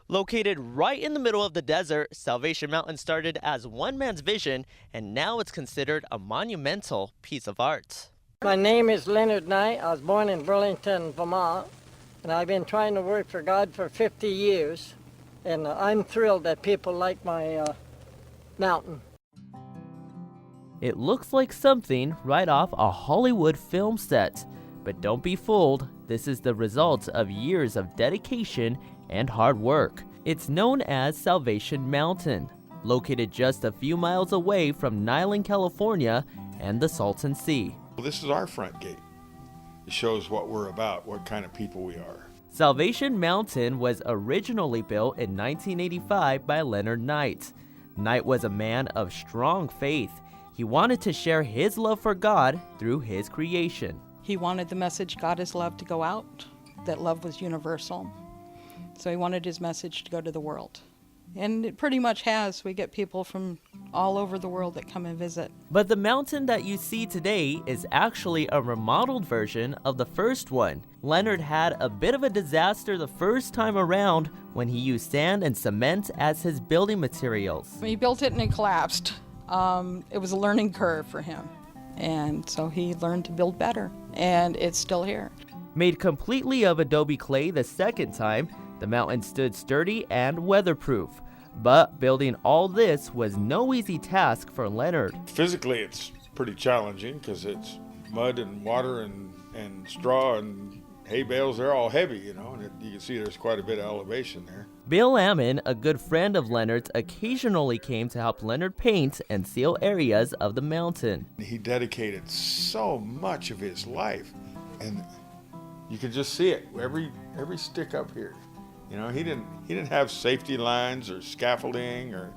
Located right in the middle of the desert, Salvation Mountain started as one man's vision, and now it's considered a monumental piece of art. My name is Leonard Knight. I was born in Burlington, Vermont, and I've been trying to work for God for 50 years, and I'm thrilled that people like my mountain. It looks like something right off a Hollywood film set. But don't be fooled, this is the result of years of dedication and hard work. It's known as Salvation Mountain, located just a few miles away from Niland, California, and the Salton Sea. Well, this is our front gate. It shows what we're about, what kind of people we are. Salvation Mountain was originally built in 1985 by Leonard Knight. Knight was a man of strong faith. He wanted to share his love for God through his creation. He wanted the message God is love to go out, that love was universal. So he wanted his message to go to the world. And it pretty much has. We get people from all over the world that come and visit. But the mountain that you see today is actually a remodeled version of the first one. Leonard had a bit of a disaster the first time around when he used sand and cement as his building materials. He built it and it collapsed. It was a learning curve for him. And so he learned to build better, and it's still here. Made completely of adobe clay the second time, the mountain stood sturdy and weatherproof. But building all this was no easy task for Leonard. Physically, it's pretty challenging because it's mud and water and straw and hay bales. They're all heavy, you know, and you can see there's quite a bit of elevation there. Bill Ammon, a good friend of Leonard's, occasionally came to help Leonard paint and seal areas of the mountain. He dedicated so much of his life, and you can just see it every stick up here. You know, he didn't have safety lines or scaffolding, or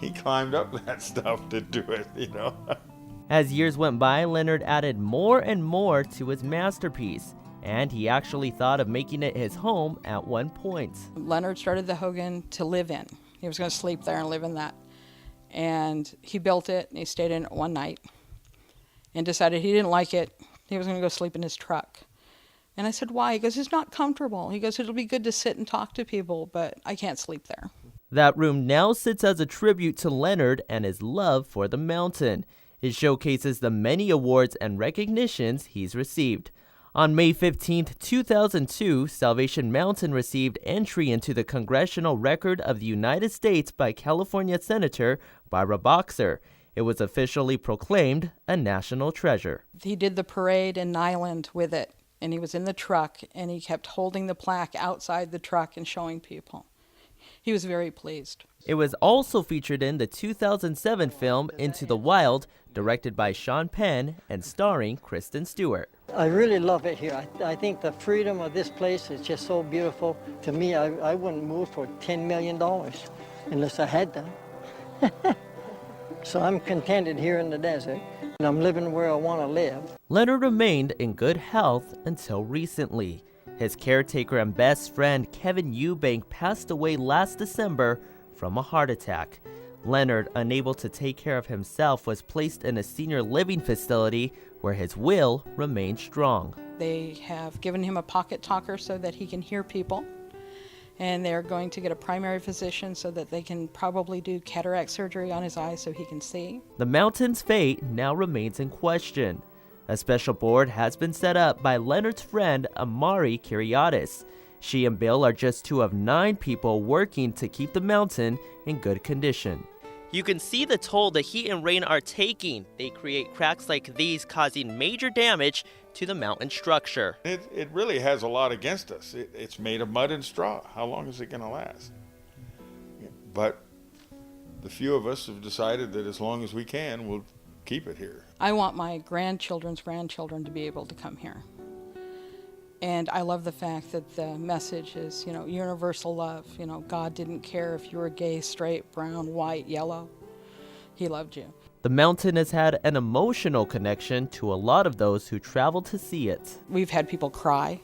he climbed up that stuff to do it, you know. As years went by, Leonard added more and more to his masterpiece, and he actually thought of making it his home at one point. Leonard started the Hogan to live in. He was going to sleep there and live in that. And he built it, and he stayed in it one night and decided he didn't like it. He was going to go sleep in his truck. And I said, why? He goes, it's not comfortable. He goes, it'll be good to sit and talk to people, but I can't sleep there. That room now sits as a tribute to Leonard and his love for the mountain. It showcases the many awards and recognitions he's received. On May 15, 2002, Salvation Mountain received entry into the Congressional Record of the United States by California Senator Barbara Boxer. It was officially proclaimed a national treasure. He did the parade in Niland with it, and he was in the truck, and he kept holding the plaque outside the truck and showing people. He was very pleased. It was also featured in the 2007 film Into the Wild, directed by Sean Penn and starring Kristen Stewart. I really love it here. I think the freedom of this place is just so beautiful. To me, I wouldn't move for $10 million unless I had to. So I'm contented here in the desert, and I'm living where I want to live. Leonard remained in good health until recently. His caretaker and best friend Kevin Eubank passed away last December from a heart attack. Leonard, unable to take care of himself, was placed in a senior living facility where his will remained strong. They have given him a pocket talker so that he can hear people, and they're going to get a primary physician so that they can probably do cataract surgery on his eyes so he can see. The mountain's fate now remains in question. A special board has been set up by Leonard's friend Amari Kiriadis. She and Bill are just 2 of 9 people working to keep the mountain in good condition. You can see the toll the heat and rain are taking. They create cracks like these, causing major damage to the mountain structure. It really has a lot against us. It's made of mud and straw. How long is it going to last? But the few of us have decided that as long as we can, we'll keep it here. I want my grandchildren's grandchildren to be able to come here. And I love the fact that the message is, universal love. God didn't care if you were gay, straight, brown, white, yellow. He loved you. The mountain has had an emotional connection to a lot of those who travel to see it. We've had people cry.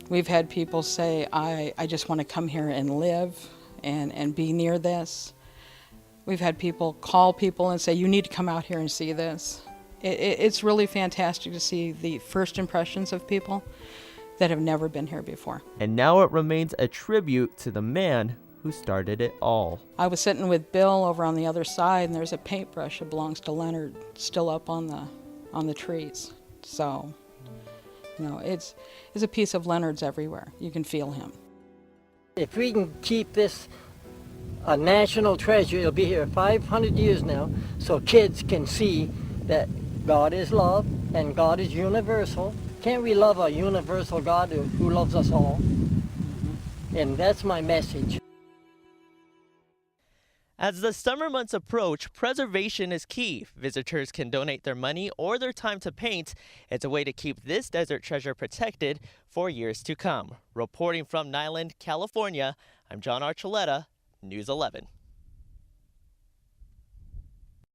We've had people say, I just want to come here and live and be near this. We've had people call people and say, you need to come out here and see this. It's really fantastic to see the first impressions of people that have never been here before. And now it remains a tribute to the man who started it all. I was sitting with Bill over on the other side, and there's a paintbrush that belongs to Leonard still up on the trees. So, you know, it's a piece of Leonard's everywhere. You can feel him. If we can keep this a national treasure, it'll be here 500 years now, so kids can see that God is love and God is universal. Can't we love a universal God who loves us all? And that's my message. As the summer months approach, preservation is key. Visitors can donate their money or their time to paint. It's a way to keep this desert treasure protected for years to come. Reporting from Niland, California, I'm Jon Archuleta, News 11.